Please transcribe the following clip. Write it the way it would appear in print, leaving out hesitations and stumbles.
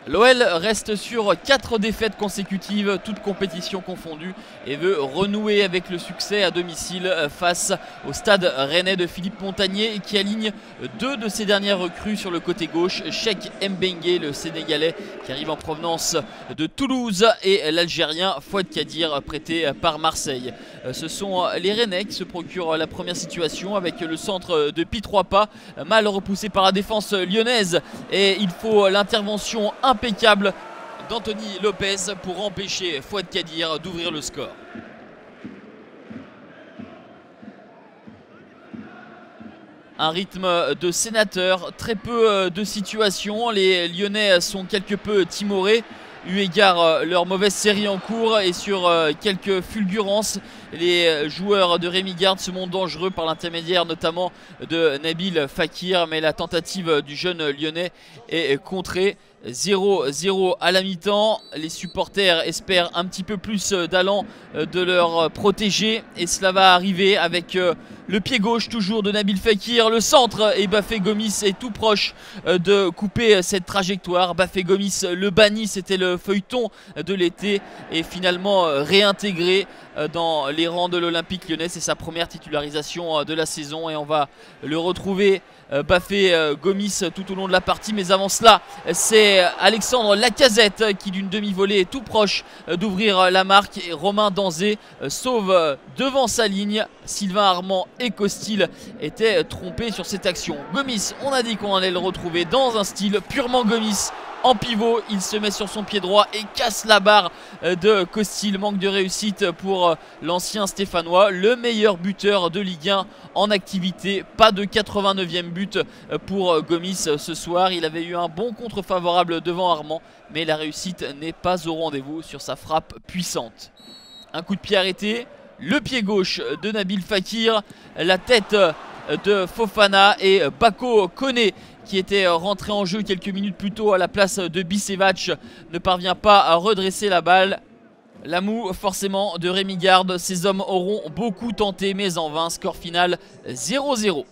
L'OL reste sur 4 défaites consécutives, toutes compétitions confondues, et veut renouer avec le succès à domicile face au stade rennais de Philippe Montagnier qui aligne 2 de ses dernières recrues sur le côté gauche, Cheikh Mbengue, le Sénégalais qui arrive en provenance de Toulouse, et l'Algérien Fouad Kadir prêté par Marseille. Ce sont les Rennais qui se procurent la première situation avec le centre de Pitroipa, mal repoussé par la défense lyonnaise, et il faut l'intervention impeccable d'Anthony Lopez pour empêcher Fouad Kadir d'ouvrir le score. Un rythme de sénateur, très peu de situations, les Lyonnais sont quelque peu timorés eu égard leur mauvaise série en cours, et sur quelques fulgurances, les joueurs de Rémi Garde se montrent dangereux par l'intermédiaire notamment de Nabil Fekir, mais la tentative du jeune lyonnais est contrée. 0-0 à la mi-temps, les supporters espèrent un petit peu plus d'allant de leur protégé, et cela va arriver avec le pied gauche toujours de Nabil Fekir, le centre, et Bafé Gomis est tout proche de couper cette trajectoire. Bafé Gomis, le banni, c'était le feuilleton de l'été, et finalement réintégré dans les rangs de l'Olympique Lyonnais. C'est sa première titularisation de la saison, et on va le retrouver Bafé Gomis tout au long de la partie. Mais avant cela, c'est Alexandre Lacazette qui d'une demi-volée est tout proche d'ouvrir la marque, et Romain Danzé sauve devant sa ligne. Sylvain Armand et Costil étaient trompés sur cette action. Gomis, on a dit qu'on allait le retrouver dans un style purement Gomis. En pivot, il se met sur son pied droit et casse la barre de Costil. Manque de réussite pour l'ancien Stéphanois, le meilleur buteur de Ligue 1 en activité. Pas de 89e but pour Gomis ce soir. Il avait eu un bon contre favorable devant Armand, mais la réussite n'est pas au rendez-vous sur sa frappe puissante. Un coup de pied arrêté, le pied gauche de Nabil Fekir, la tête de Fofana, et Bako Koné, qui était rentré en jeu quelques minutes plus tôt à la place de Bisevac, ne parvient pas à redresser la balle. La moue forcément de Rémi Garde, ces hommes auront beaucoup tenté mais en vain. Score final 0-0.